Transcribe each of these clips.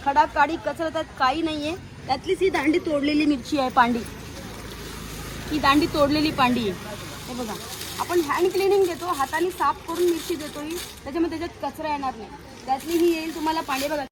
खडा काडी कचरा त्यात काही नाहीये. त्यातलीच ही दांडी तोडलेली मिरची आहे पांडी. ही दांडी तोडलेली पांडी आहे. हे बघा, आपण हँड क्लिनिंग देतो, हाताने साफ करून मिरची देतो ही, त्याच्यामुळे त्याच्यात कचरा येणार नाही. त्यातली ही येईल तुम्हाला पांडी. बघा,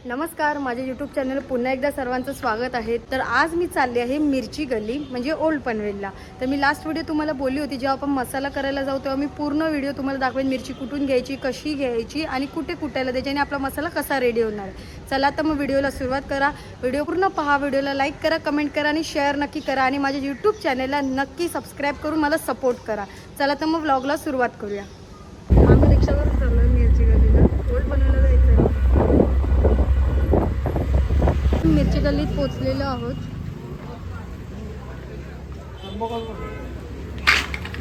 नमस्कार, माझ्या यूट्यूब चॅनल पुन्हा एकदा सर्वांचं स्वागत आहे. तर आज मी चालली आहे मिरची गल्ली म्हणजे ओल्ड पनवेलला. तर मी लास्ट व्हिडिओ तुम्हाला बोलली होती, जेव्हा आपण मसाला करायला जाऊ तेव्हा मी पूर्ण व्हिडिओ तुम्हाला दाखवेन, मिरची कुठून घ्यायची, कशी घ्यायची आणि कुठे कुटायला द्यायची आणि आपला मसाला कसा रेडी होणार. चला तर मग व्हिडिओला सुरुवात करा. व्हिडिओ पूर्ण पहा, व्हिडिओला लाईक करा, कमेंट करा आणि शेअर नक्की करा आणि माझ्या यूट्यूब चॅनलला नक्की सबस्क्राईब करून मला सपोर्ट करा. चला तर मग व्लॉगला सुरुवात करूया. आम्ही रिक्षावर चाललो आहे मिरची गल्लीला, ओल्ड पनवेलला जायचं आहे. मिरची गल्लीत पोचलेलो आहोत.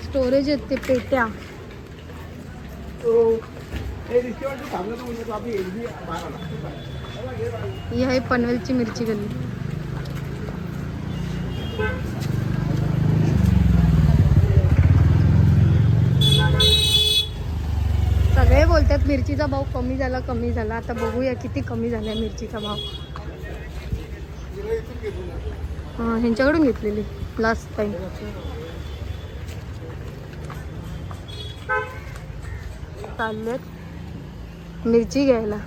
स्टोरेज आहेत ते पेट्या. ही आहे पनवेलची मिरची गल्ली. सगळे बोलतात मिरचीचा भाव कमी झाला. आता बघूया किती कमी झाला मिरचीचा भाव. हां, ह्यांच्याकडून घेतलेली लास्ट टाइम. चाललेत मिरची घ्यायला.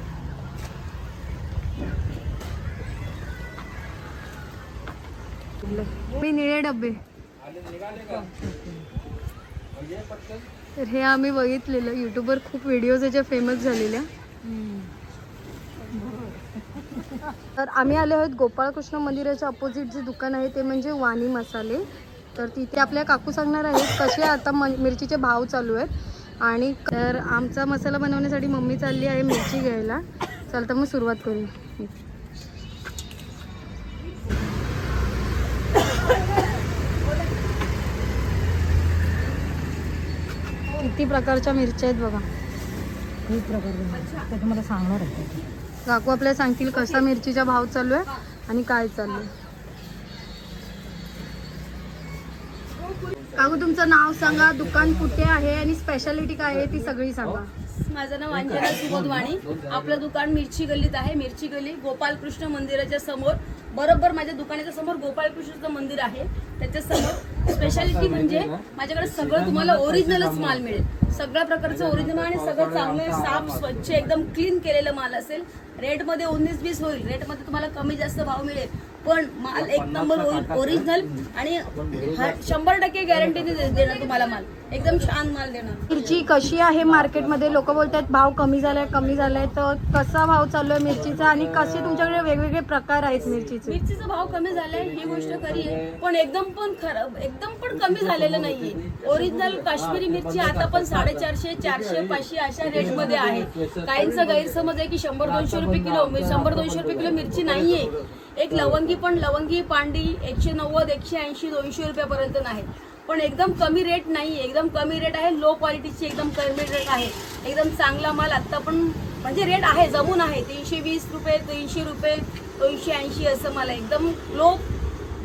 मी निळे डबे. तर हे आम्ही बघितलेलं यूट्यूबवर, खूप व्हिडिओज याच्या फेमस झालेल्या. तर आम्ही आले आहोत गोपाळकृष्ण मंदिराच्या अपोजिट जे दुकान आहे ते म्हणजे वाणी मसाले. तर तिथे आपल्या काकू सांगणार आहेत कसे आता मिरचीचे भाव चालू आहेत. आणि तर आमचा मसाला बनवण्यासाठी मम्मी चालली आहे मिरची घ्यायला. चल तर मग सुरुवात करूया. किती प्रकारच्या मिरच्या आहेत बघा. खूप प्रकार तुम्हाला सांगणार आहे. काकू आपल्याला सांगतील कसा मिरचीचा भाव चालू आहे आणि काय चालू आहे. काकू तुमचं नाव सांगा, दुकान कुठे आहे आणि स्पेशालिटी काय आहे ती सगळी सांगा. माझं नाव अंजना सुबोध वाणी. आपलं दुकान मिरची गल्लीत आहे. मिरची गल्ली गोपालकृष्ण मंदिराच्या समोर, बरोबर माझ्या दुकानाच्या समोर गोपालकृष्णाचं मंदिर आहे. त्याच्या समोर स्पेशालिटी म्हणजे माझ्याकडे सगळं तुम्हाला ओरिजिनलच माल मिळेल. सगळ्या प्रकारचं ओरिजिनल आणि सगळं चांगलं साफ स्वच्छ एकदम क्लीन केलेलं माल असेल. रेटमध्ये 19-20 होईल. रेटमध्ये तुम्हाला कमी जास्त भाव मिळेल, पण माल एक नंबर ओरिजिनल आणि 100% गॅरंटीने देणार तुम्हाला. माल एकदम छान माल देणार. मिरची कशी आहे मार्केटमध्ये? लोक बोलतात भाव कमी झालाय. तर कसा भाव चालू आहे मिरचीचा आणि कसे तुमच्याकडे वेगवेगळे प्रकार आहेत मिरचीचे? मिरचीचा भाव कमी झालाय ही गोष्ट खरी आहे, पण एकदम पण कमी झालेलं नाहीये. ओरिजिनल काश्मीरी मिरची आता पण 450, 400, 500 अशा रेट मध्ये आहे. काहींचा गैरसमज आहे की 100-200 रुपये किलो, 100-200 रुपये किलो मिरची नाहीये. एक लवंगी पांडी 190, 180, 200 रुपयापर्यंत नाही. पण एकदम कमी रेट नाही, एकदम कमी रेट आहे. लो क्वालिटीची एकदम कमी रेट आहे. एकदम चांगला माल आता पण म्हणजे रेट आहे, जमून आहे. 320 रुपये, 300 रुपये, 280 असं मला एकदम लो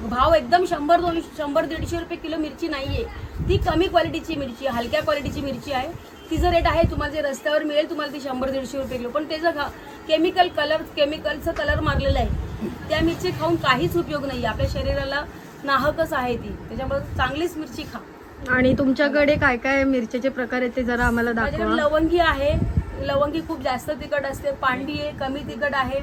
भाव. एकदम 100-150 रुपये किलो मिरची नाहीये. ती कमी क्वालिटीची मिरची, हलक्या क्वालिटीची मिरची आहे. तिचं रेट आहे तुम्हाला जे रस्त्यावर मिळेल तुम्हाला ती 100-150 रुपये किलो. पण त्याचं केमिकलचं कलर मारलेलं आहे. त्या मिरची खाऊन काहीच उपयोग नाही. आपल्या शरीराला नाहकच आहे ती. त्याच्यामुळे चांगलीच मिरची खा. आणि तुमच्याकडे काय काय मिरचीचे प्रकार आहेत ते जरा आम्हाला दाखवा. लवंगी आहे, लवंगी खूप जास्त तिखट असते. पांडी आहे, कमी तिखट आहे.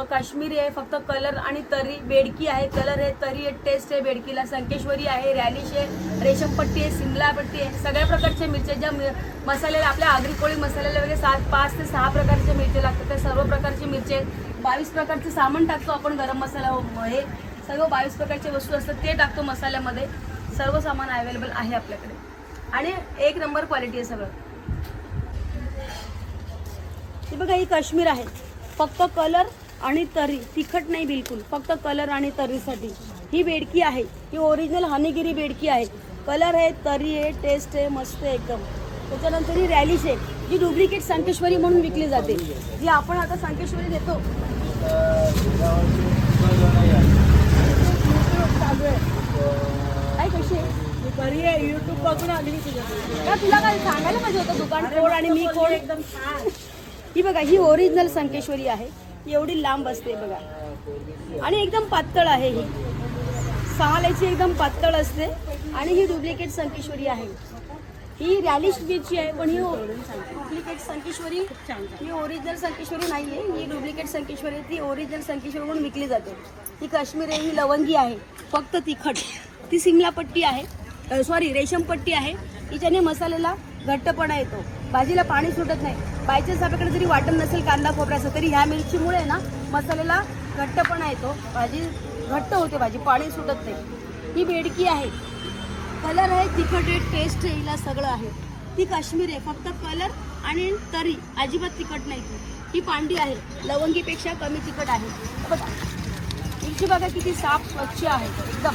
काश्मीरी आहे, फक्त कलर आणि तरी. बेडकी आहे, कलर आहे, तरी आहे, टेस्ट आहे बेडकीला. संकेश्वरी आहे, रॅलिश आहे, रेशमपट्टी आहे, सिमला पट्टी आहे. सगळ्या प्रकारच्या मिरच्या ज्या मसाल्याला आपल्या आगरी कोळी मसाल्याला वगैरे 5 ते 6 प्रकारच्या मिरच्या लागतात. त्या सर्व प्रकारचे मिरचे 22 प्रकारचे सामान टाकतो आपण. गरम मसाला हे सर्व 22 प्रकारचे वस्तू असतात ते टाकतो मसाल्यामध्ये. सर्व सामान अवेलेबल आहे आपल्याकडे आणि एक नंबर क्वालिटी आहे सगळं. ही बघा, ही काश्मीर आहे, फक्त कलर आणि तरी. तिखट नाही बिलकुल, फक्त कलर आणि तरीसाठी. ही बेडकी आहे, ही ओरिजिनल हनीगिरी बेडकी आहे. कलर आहे, तरी आहे, टेस्ट आहे, मस्त आहे एकदम. त्याच्यानंतर ही रॅलिश आहे, जी डुप्लिकेट संकेश्वरी म्हणून विकली जाते. जी आपण आता संकेश्वरी देतो काय कशी आहे युट्यूब बघून आली मी तुझ्याकडे. का तुला काय सांगायला पाहिजे होतं दुकान कोण आणि मी कोण. एकदम छान. ही बघा ही ओरिजिनल संकेश्वरी आहे. एवढी लांब असते बघा आणि एकदम पातळ आहे. ही 6 लायची एकदम पातळ असते आणि ही डुप्लिकेट संकेश्वरी आहे. ही रॅलिश मिरची आहे पण ही डुप्लिकेट संकेश्वरी ही ओरिजिनल संकेश्वरी नाही आहे. ही डुप्लिकेट संकेश्वरी आहे. ती ओरिजिनल संकेश्वरी म्हणून विकली जाते. ही काश्मीर आहे, ही लवंगी आहे फक्त तिखट. ती सिमला पट्टी आहे, सॉरी रेशम पट्टी आहे. हिच्याने मसाल्याला घट्टपणा येतो, भाजीला पाणी सुटत नाही. बायचान्स आपल्याकडे जरी वाटण नसेल कांदा खोबऱ्याचं तरी ह्या मिरचीमुळे ना मसाल्याला घट्टपणा येतो, भाजी घट्ट होते, भाजी पाणी सुटत नाही. ही बेडकी आहे, कलर आहे, तिखट आहे, टेस्ट आहे, हिला सगळं आहे. ती काश्मीर आहे, फक्त कलर आणि तरी अजिबात तिखट नाही. ही पांडी आहे, लवंगीपेक्षा कमी तिखट आहे. बघा मिरची बघा किती साफ स्वच्छ आहे एकदम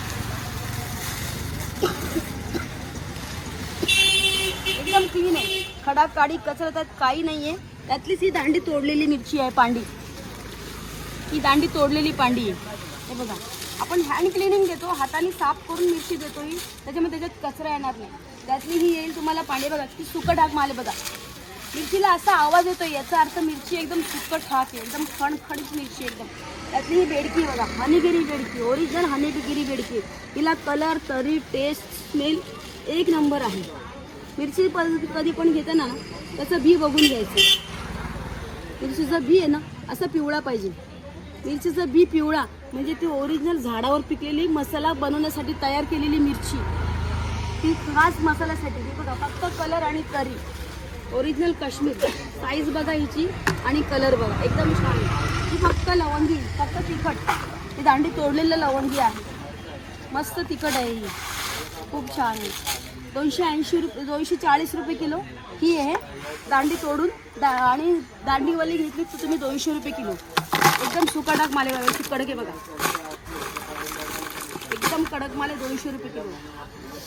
एकदम क्लीन आहे. खडा काडी कचरा त्यात काही नाहीये. त्यातलीच ही दांडी तोडलेली मिरची आहे पांडी. ही दांडी तोडलेली पांडी आहे. हे बघा आपण हँड क्लिनिंग देतो, हाताने साफ करून मिरची देतो. ही त्याच्यामध्ये त्याच्यात कचरा येणार नाही. त्यातली ही येईल तुम्हाला पांडी. बघा ती सुकट हाक माले बघा. मिरचीला असा आवाज येतो, याचा अर्थ मिरची एकदम सुकट हाक आहे, एकदम खणखणीत मिरची एकदम. त्यातली ही बेडकी बघा, हनीगिरी बेडकी, ओरिजिनल हनीगिरी बेडकी. हिला कलर, तरी, टेस्ट, स्मेल एक नंबर आहे. मिरची कधी पण घेताना ना त्याचं बी बघून घ्यायचं. मिरचीचा बी आहे ना असा पिवळा पाहिजे. मिरचीचा बी पिवळा म्हणजे ती ओरिजिनल झाडावर पिकलेली, मसाला बनवण्यासाठी तयार केलेली मिरची, ती खास मसाल्यासाठी. ही बघा फक्त कलर आणि तरी, ओरिजिनल काश्मीर. साईज बघा हिची आणि कलर बघा एकदम छान आहे. ही फक्त लवंगी, फक्त तिखट. ही दांडी तोडलेलं लवंगी आहे, मस्त तिखट आहे. ही खूप छान आहे. 280 रुपये, 240 रुपये किलो ही आहे. दांडी तोडून आणि दांडीवाली घेतली तर तुम्ही 200 रुपये किलो. एकदम सुकडाक माले बघा, कडक आहे बघा, एकदम कडक माले 200 रुपये किलो.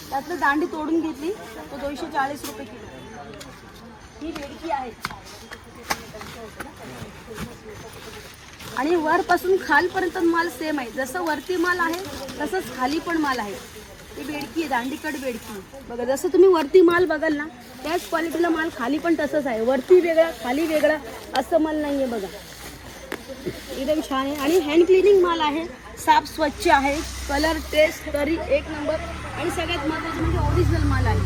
त्यातलं दांडी तोडून घेतली तर 240 रुपये किलो. ही बेडकी आहे आणि वरपासून खालपर्यंत माल सेम आहे. जसं वरती माल आहे तसंच खाली पण माल आहे. ही बेडकी आहे, दांडीकट बेडकी बघा. जसं तुम्ही वरती माल बघाल ना त्याच क्वालिटीला माल खाली पण तसंच आहे. वरती वेगळा खाली वेगळा असं माल नाही आहे बघा. एकदम छान आहे आणि हँड क्लिनिंग माल आहे, साफ स्वच्छ आहे. कलर, टेस्ट, तरी एक नंबर आणि सगळ्यात महत्त्वाचं म्हणजे ओरिजिनल माल आहे.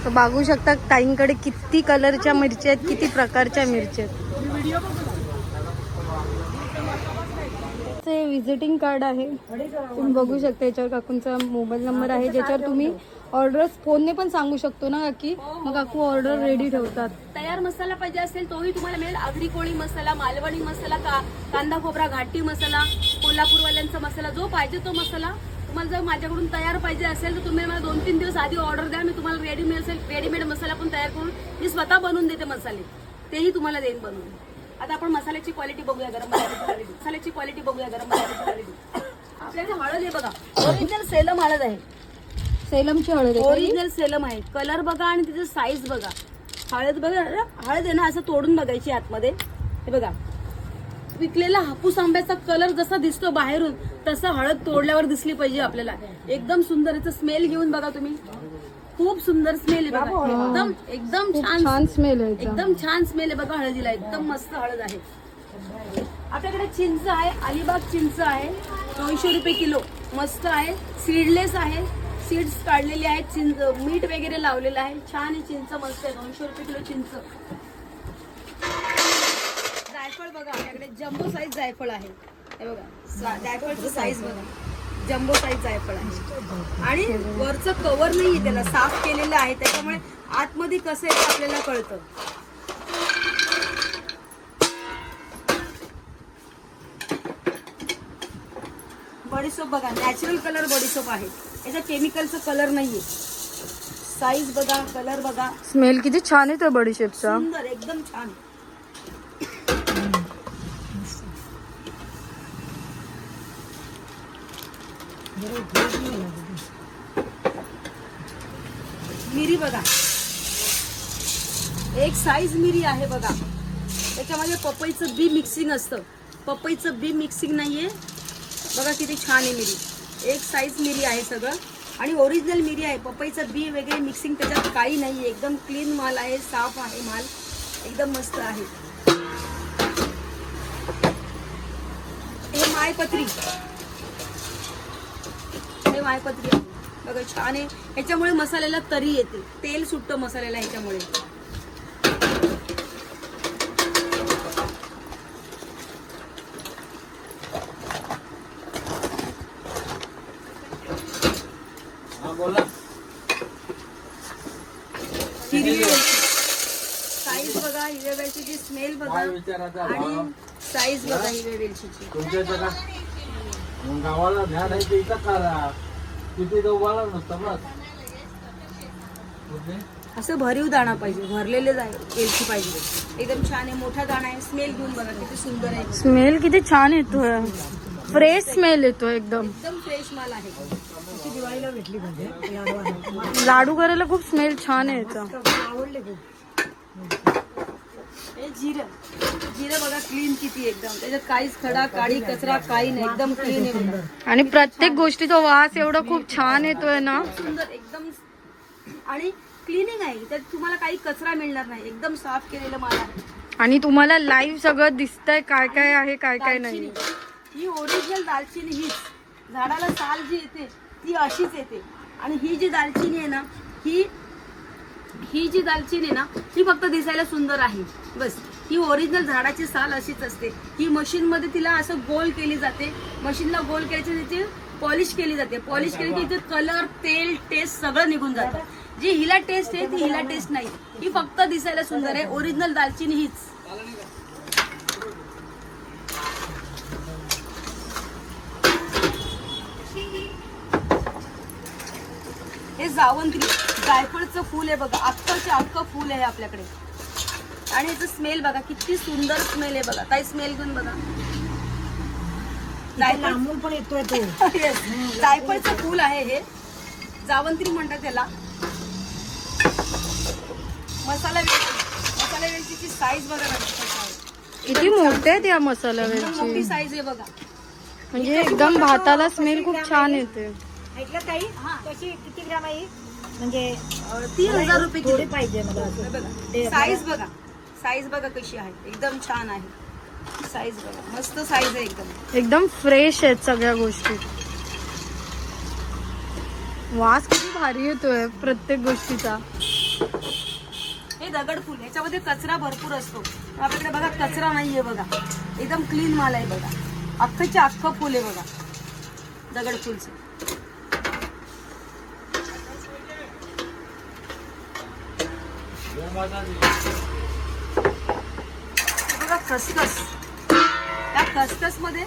तर बघू शकता ताईंकडे किती कलरच्या मिरच्या आहेत, किती प्रकारच्या मिरच्या आहेत. विजिटिंग कार्ड आहे, तुम्ही बघू शकता. याच्यावर काकूंचा मोबाईल नंबर आहे ज्याच्यावर तुम्ही ऑर्डर फोनने पण सांगू शकतो ना काकी, मग काकू ऑर्डर रेडी ठेवतात. तयार मसाला पाहिजे असेल तोही तुम्हाला मिळेल. आगरी कोळी मसाला, मालवणी मसाला, कांदा खोबरा घाटी मसाला, कोल्हापूरवाल्यांचा मसाला, जो पाहिजे तो मसाला तुम्हाला जर माझ्याकडून तयार पाहिजे असेल तर तुम्ही मला 2-3 दिवस आधी ऑर्डर द्या. मी तुम्हाला रेडीमेड मसाला पण तयार करून मी स्वतः बनवून देते. मसाले तेही तुम्हाला देईन बनवून. आता आपण मसाल्याची क्वालिटी बघूया, गरम मसाल्याची क्वालिटी बघूया. गरम मसाल्याची क्वालिटी आपल्याकडे हळद आहे बघा, ओरिजिनल सेलम हळद आहे. सेलमची हळद आहे, ओरिजिनल सेलम आहे. कलर बघा आणि तिचं साईज बघा. हळद बघा, हळद आहे ना असं तोडून बघायची आतमध्ये. हे बघा पिकलेला हापूस आंब्याचा कलर जसा दिसतो बाहेरून तसा हळद तोडल्यावर दिसली पाहिजे आपल्याला. एकदम सुंदर. याचा स्मेल घेऊन बघा तुम्ही, खूप सुंदर स्मेल आहे बघा. एकदम एकदम छान स्मेल आहे, एकदम छान स्मेल आहे बघा हळदीला. एकदम मस्त हळद आहे. आपल्याकडे चिंच आहे, अलिबाग चिंच आहे, 200 रुपये किलो. मस्त आहे, सीडलेस आहे, सीड्स काढलेले आहेत. चिंच मीठ वगैरे लावलेलं आहे. छान आहे चिंच, मस्त आहे. 200 रुपये किलो चिंच. जायफळ बघा, आपल्याकडे जम्बो साईज जायफळ आहे. हे बघा जायफळचं साईज बघा, जम्बो साईज जायफळ आहे आणि वरचं कव्हर नाहीये, त्याला साफ केलेलं आहे, त्याच्यामुळे आतमध्ये कसं आहे ते आपल्याला कळतं. बडीशोप बघा, नॅचरल कलर बडीशोप आहे. याचा केमिकलचा कलर नाहीये. साईज बघा, कलर बघा, स्मेल किती छान आहे तो बडीशेपचा. सुंदर, एकदम छान. मिरी बघा, एक साईज मिरी आहे बघा. त्याच्यामध्ये पपईचं बी मिक्सिंग असतं, पपईचं बी मिक्सिंग नाहीये. बघा किती छान आहे मिरी. एक साईज मिरी आहे सगळं. आणि ओरिजिनल मिरी आहे, पपईचं बी वगैरे मिक्सिंग त्याच्यात काही नाही, एकदम क्लीन माल आहे, साफ आहे माल, एकदम मस्त आहे. हे मायपत्री, हे मायपत्री आहे बघा, छान आहे. ह्याच्यामुळे मसाल्याला तरी येते, तेल सुटतं मसाल्याला ह्याच्यामुळे. हिरवी वेलची साईज बघा, हिरव्या वेलचीची स्मेल बघा आणि साईज बघा हिरव्या वेलचीची. गावाला ध्यान आहे ते इथं करा, तिथे गावाला नसतं बस. असं भरीव दाणा पाहिजे, भरलेले वेलची पाहिजे, एकदम छान आहे, मोठा दाणा आहे. स्मेल घेऊन बघा किती सुंदर आहे, स्मेल किती छान येतोय, फ्रेश स्मेल येतो एकदम. एकदम फ्रेश माल आहे. दिवाळीला भेटली म्हणजे लाडू करायला खूप स्मेल छान आहे याचा. आवडले खूप. हे जिरं, जिरं बघा क्लीन किती एकदम, त्याच्यात काहीच खडा काळी कचरा काही नाही, एकदम क्लीन आहे बघा. आणि प्रत्येक गोष्टीचा वास एवढा खूप छान येतोय ना, सुंदर एकदम. आणि क्लिनिंग आहे, त्यात तुम्हाला काही कचरा मिळणार नाही, एकदम साफ केलेलं माल आहे. आणि तुम्हाला लाईव्ह सगळं दिसतंय काय काय आहे काय काय नाही. दालचिनी, ही ओरिजिनल दालचिनी, हीच झाडाला साल जी येते ती अशीच येते. आणि ही जी दालचिनी आहे ना, ही जी दालचिनी आहे ना, ही फक्त दिसायला सुंदर आहे बस. ही ओरिजिनल झाडाची साल अशीच असते. ही मशीन मध्ये तिला असं गोल केली जाते, मशीनला गोल केल्याची त्याची पॉलिश केली जाते. पॉलिश केली की तिथे कलर, तेल, टेस्ट सगळं निघून जातं. जी हिला टेस्ट आहे ती हिला टेस्ट नाही, ही फक्त दिसायला सुंदर आहे. ओरिजिनल दालचिनी हीच. हे जावंत्री, जायफळचं फूल आहे बघा, अख्खं फूल आहे आपल्याकडे. आणि याचं स्मेल बघा किती सुंदर स्मेल आहे बघा. काही स्मेल घेऊन बघा, लांबून पण येतोय तो. जायफळचं फूल आहे हे, जावंत्री म्हणतात त्याला. मसाला वेलचीची साईज बघा ना कशी आहे. किती मोठे आहेत या मसाला एकदम मोठी वेलची, साईज आहे बघा. म्हणजे एकदम भाताला स्मेल खूप छान येते. ऐकलं ताई, कशी किती ग्राम आहे म्हणजे 3000 रुपये थोडी किलो पाहिजे मला. बघा. साईज बघा, साईज बघा कशी आहे, एकदम छान आहे. साईज बघा, मस्त साईज आहे एकदम. एकदम फ्रेश आहेत सगळ्या गोष्टी. वास किती भारी येतोय प्रत्येक गोष्टीचा. हे दगडफूल, ह्याच्यामध्ये कचरा भरपूर असतो, आपल्याकडे बघा कचरा नाहीये बघा, एकदम क्लीन माल आहे बघा. अख्खं फुल आहे बघा दगडफूलचं. बघा खसखस, या खसखस मध्ये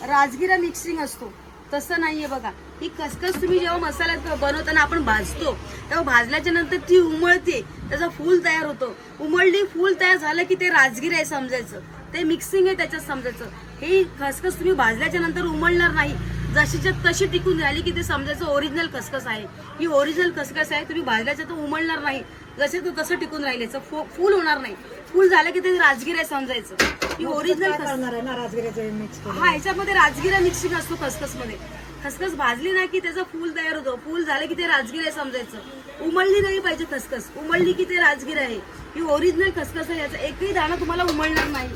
राजगिरा मिक्सिंग असतो, तसं नाहीये बघा. ही खसखस तुम्ही जेव्हा मसाल्यात बनवताना आपण भाजतो, तेव्हा भाजल्याच्या नंतर ती उमळते, त्याचं फूल तयार होतं. उमळली फूल तयार झालं की ते राजगिरा आहे समजायचं, ते मिक्सिंग आहे त्याच्यात समजायचं. ही खसखस तुम्ही भाजल्याच्या नंतर उमळणार नाही, जशीच्या तशी टिकून राहिली की ते समजायचं ओरिजिनल खसखस आहे. ही ओरिजिनल खसखस आहे, तुम्ही भाजल्याच्या तर उमळणार नाही, जसे तो तसं टिकून राहिल्याचं, फूल होणार नाही. फूल झालं की ते राजगिरा आहे समजायचं. ही ओरिजिनल करणार आहे ना राजगिऱ्याचं मिक्स करून. हा, ह्याच्यामध्ये राजगिरा मिक्सिंग असतो खसखस मध्ये. खसखस भाजली नाही की त्याचं फूल तयार होतं, फूल झालं की ते राजगिरा आहे समजायचं. उमळली नाही पाहिजे खसखस, उमळली की ते राजगिरा आहे. ही ओरिजिनल खसखस आहे, याचा एकही दाणा तुम्हाला उमळणार नाही.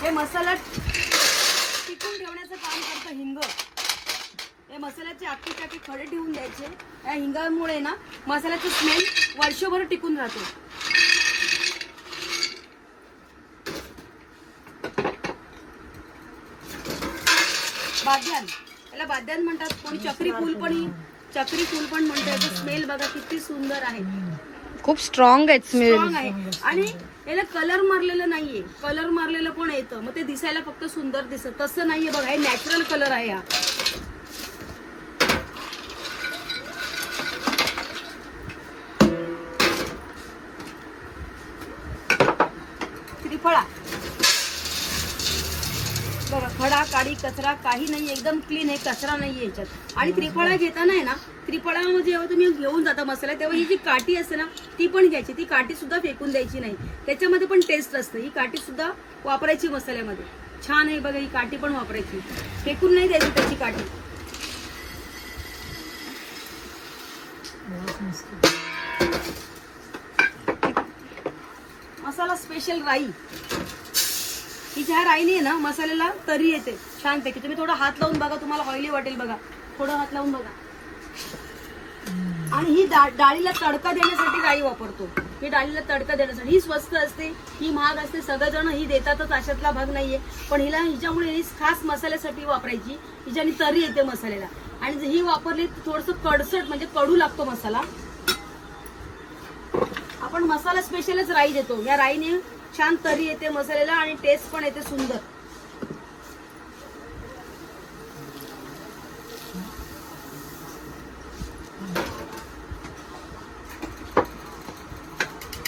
हे मसाला टिकून ठेवण्याचं काम करतं हिंग. हे मसाल्याचे आखी खडे ठेवून द्यायचे, या हिंगामुळे ना मसाल्याचा स्मेल वर्षभर टिकून राहतो. बाद्यान, याला बाद्यान म्हणतात, कोणी चक्री फूल पण म्हणतात. याचा स्मेल बघा किती सुंदर आहे, खूप स्ट्रॉंग आहेत स्मेल. स्ट्रॉंग आहे. आणि याला कलर मारलेलं नाहीये, कलर मारलेलं पण येतं, मग ते दिसायला फक्त सुंदर दिसत, तसं नाहीये बघा. हे नॅचरल कलर आहे हा. त्रिफळा बघा, खडा काडी कचरा काही नाही, एकदम क्लीन आहे, कचरा नाहीये याच्यात. आणि त्रिफळा घेताना आहे ना, त्रिफळामध्ये जेव्हा तुम्ही घेऊन जाता मसाला, तेव्हा ही जी काठी असते ना ती पण घ्यायची, ती काठी सुद्धा फेकून द्यायची नाही, त्याच्यामध्ये पण टेस्ट असते. ही काठी सुद्धा वापरायची मसाल्यामध्ये, छान आहे बघा. ही काठी पण वापरायची, फेकून नाही द्यायची त्याची काठी. मसाला स्पेशल राई. ही ज्या राईने आहे ना मसाल्याला तरी येते छानपैकी. तुम्ही थोडा हात लावून बघा, तुम्हाला ऑइली वाटेल बघा. थोडं हात लावून बघा. आणि ही डाळीला तडका देण्यासाठी राई वापरतो. ही डाळीला तडका देण्यासाठी. ही स्वस्त असते, ही महाग असते, सगळेजण ही देतातच, अशातला भाग नाहीये. पण हिच्यामुळे ही खास मसाल्यासाठी वापरायची, हिच्याने तरी येते मसाल्याला. आणि जर ही वापरली तर थोडस कडसट म्हणजे कडू लागतो मसाला. आपण मसाला स्पेशलच राई देतो. या राईने छान तरी येते मसाल्याला आणि टेस्ट पण येते सुंदर.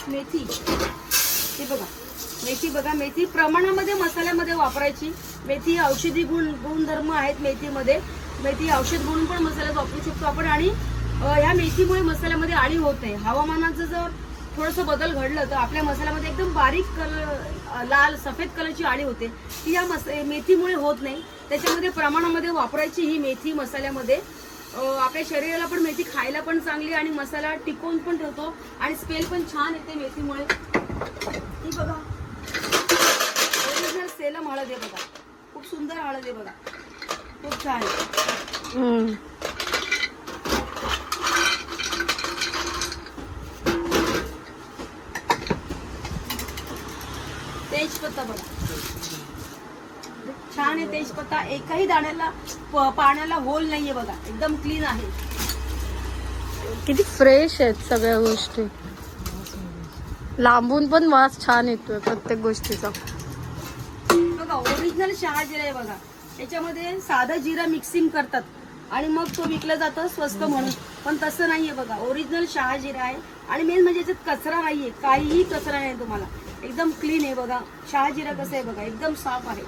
मेथी हे बघा, मेथी बघा. मेथी प्रमाणामध्ये मसाल्यामध्ये वापरायची. मेथी औषधी गुणधर्म आहेत मेथीमध्ये. मेथी औषध म्हणून पण मसाल्यात वापरू शकतो आपण. आणि ह्या मेथीमुळे मसाल्यामध्ये आळी होत नाही. हवामानाचं जर थोडंसं बदल घडलं तर आपल्या मसाल्यामध्ये एकदम बारीक कलर, लाल सफेद कलरची आळी होते, ती या मेथीमुळे होत नाही. त्याच्यामध्ये प्रमाणामध्ये वापरायची ही मेथी मसाल्यामध्ये. आपल्या शरीराला पण मेथी खायला पण चांगली आणि मसाला टिकवून पण ठेवतो आणि स्मेल पण छान येते मेथीमुळे. ही बघा ओरिजिनल सेलम हळद आहे बघा. खूप सुंदर हळद आहे बघा, खूप छान आहे. तेजपत्ता बघा, छान आहे तेजपत्ता. एकही दाण्याला पाण्याला होल नाहीये बघा, एकदम क्लीन आहे. किती फ्रेश आहेत सगळ्या गोष्टी. लांबून पण वास छान येतोय प्रत्येक गोष्टीचा. बघा ओरिजिनल शहाजिरा आहे बघा. याच्यामध्ये साधा जिरा मिक्सिंग करतात आणि मग तो विकला जातो स्वस्त म्हणून, पण तसं नाहीये बघा. ओरिजिनल शहाजिरा आहे आणि मेन म्हणजे याच्यात कचरा नाहीये, काहीही कचरा नाही तुम्हाला. एकदम क्लीन आहे बघा. शहाजिरा कसं आहे बघा, एकदम साफ आहे.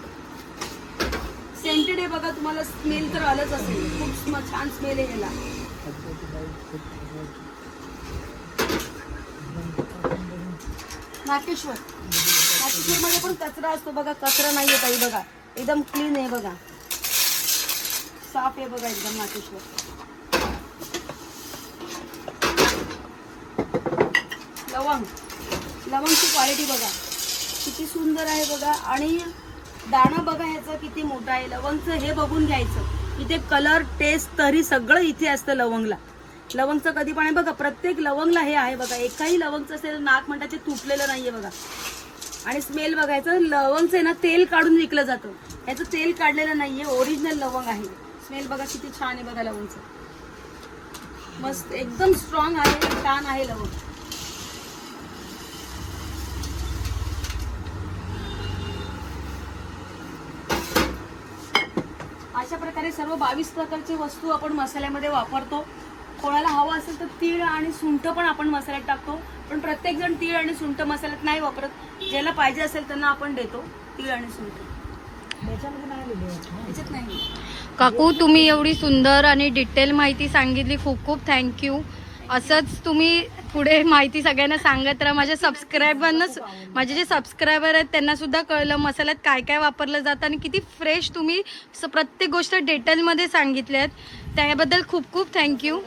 सेंटेड आहे बघा. तुम्हाला स्मेल तर आलंच असेल, खूप छान स्मेल आहे याला. नाकेश्वर, नाकेश्वर मध्ये पण कचरा असतो बघा, कचरा नाहीये काही बघा. एकदम क्लीन आहे बघा, साफ आहे बघा एकदम नाकेश्वर. लवंग, लवंगची क्वालिटी बघा किती सुंदर आहे बघा. आणि दाणा बघा ह्याचा किती मोठा आहे. लवंगचं हे बघून घ्यायचं. इथे कलर, टेस्ट, तरी सगळं इथे असतं लवंगला. लवंगचं कधी पण आहे बघा, प्रत्येक लवंगला हे आहे बघा. एकाही लवंगचं असेल नाक म्हणताचे तुटलेलं नाहीये बघा. आणि स्मेल बघायचं. लवंगचं आहे ना तेल काढून विकलं जातं, ह्याचं तेल काढलेलं नाहीये, ओरिजिनल लवंग आहे. स्मेल बघा किती छान आहे बघा लवंगचं. मस्त एकदम स्ट्रॉंग आहे, छान आहे लवंग. अशा प्रकारे सर्व 22 प्रकारचे वस्तू आपण मसाल्यामध्ये वापरतो. कोणाला हवं असेल तर तीळ आणि सुंठ पण आपण मसाल्यात टाकतो, पण प्रत्येक जण तीळ आणि सुंठ मसाल्यात नाही वापरत. ज्याला पाहिजे असेल त्यांना आपण देतो तीळ आणि सुंठ. याच्यात नाही. काकू तुम्ही एवढी सुंदर आणि डिटेल माहिती सांगितली, खूप खूप थँक्यू. असंच तुम्ही पुढे माहिती सगळ्यांना सांगत राहा. माझ्या सबस्क्रायबरना, माझे जे सबस्क्रायबर आहेत त्यांना सुद्धा कळलं मसाल्यात काय काय वापरलं जातं आणि किती फ्रेश तुम्ही प्रत्येक गोष्ट डिटेलमध्ये सांगितली आहेत. त्याबद्दल खूप खूप थँक्यू.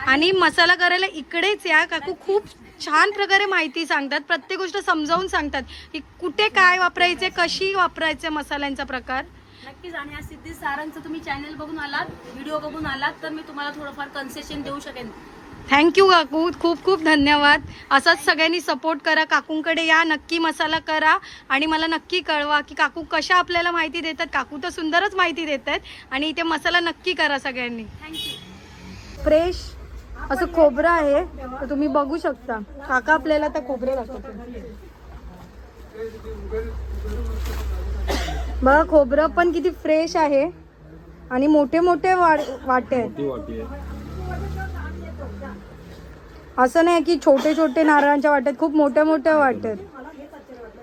आणि मसाला करायला इकडेच या, काकू खूप छान प्रकारे माहिती सांगतात, प्रत्येक गोष्ट समजावून सांगतात की कुठे काय वापरायचे, कशी वापरायचे मसाल्यांचा प्रकार. नक्कीच. आणि या सिद्धी सारांचं तुम्ही चॅनल बघून आलात, व्हिडिओ बघून आलात तर मी तुम्हाला थोडंफार कन्सेशन देऊ शकेन. थँक्यू काकू, खूप खूप धन्यवाद. असंच सगळ्यांनी सपोर्ट करा, काकूंकडे या, नक्की मसाला करा आणि मला नक्की कळवा की काकू कशा आपल्याला माहिती देतात. काकू तर सुंदरच माहिती देत आहेत आणि इथे मसाला नक्की करा सगळ्यांनी. थँक्यू. फ्रेश असं खोबरं आहे, तर तुम्ही बघू शकता. काका आपल्याला आता खोबरं दाखवतात बघा. खोबरं पण किती फ्रेश आहे आणि मोठे मोठे वाटे आहेत. असं नाही की छोटे छोटे नारळांच्या वाट्यात, खूप मोठ्या मोठ्या वाट्यात.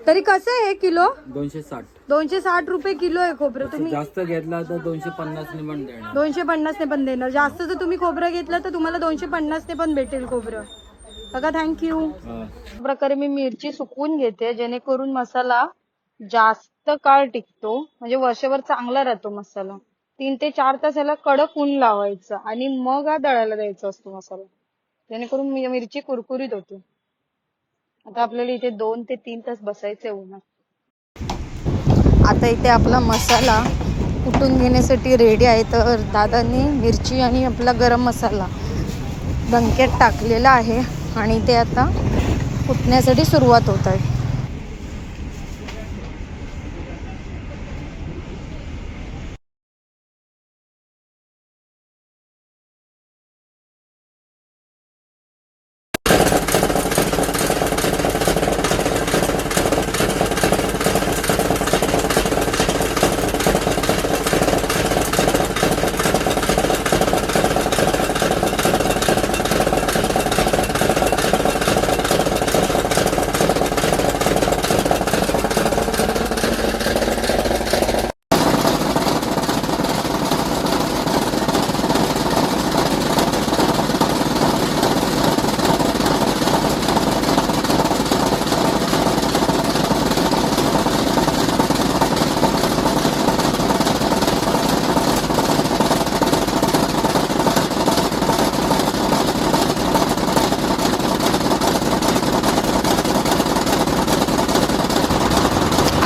तरी कसं आहे किलो? 260. 260 रुपये किलो आहे खोबरं. तुम्ही जास्त घेतला तर 250 ने पण देणार. 250 ने पण देणार. जास्त जर तुम्ही खोबरं घेतलं तर तुम्हाला 250 ने पण भेटेल खोबरं. बघा थँक्यू. प्रकारे मी मिरची सुकवून घेते जेणेकरून मसाला जास्त काळ टिकतो, म्हणजे वर्षभर चांगला राहतो मसाला. 3 ते 4 तास याला कडक ऊन लावायचं आणि मग हा दळायला द्यायचा असतो मसाला. जेणेकरून मिरची कुरकुरीत होते. आता आपल्याला इथे 2 ते 3 तास बसायचं उन्हात. आता इथे आपला मसाला कुटून घेण्यासाठी रेडी आहे. तर दादांनी मिरची आणि आपला गरम मसाला डंक्यात टाकलेला आहे आणि ते आता कुटण्यासाठी सुरुवात होत आहे.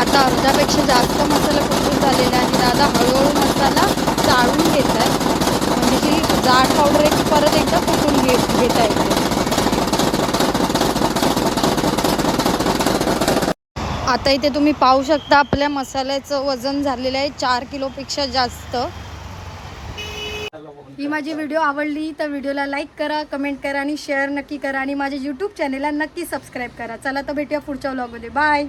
आता अर्ध्यापेक्षा जास्त मसाला कुटून झालेला आहे. दादा हळूहळू मसाला चाळून घेत आहे. म्हणजे जी जाड पावडर आहे ती परत एकदा कुटून घेता येते. आता इथे तुम्ही पाहू शकता आपल्या मसाल्याचं वजन झालेलं आहे 4 किलोपेक्षा जास्त. ही माझी व्हिडिओ आवडली तर व्हिडिओला लाईक करा, कमेंट करा आणि शेअर नक्की करा आणि माझ्या यूट्यूब चॅनेलला नक्की सबस्क्राईब करा. चला तर भेटूया पुढच्या व्लॉगमध्ये. बाय.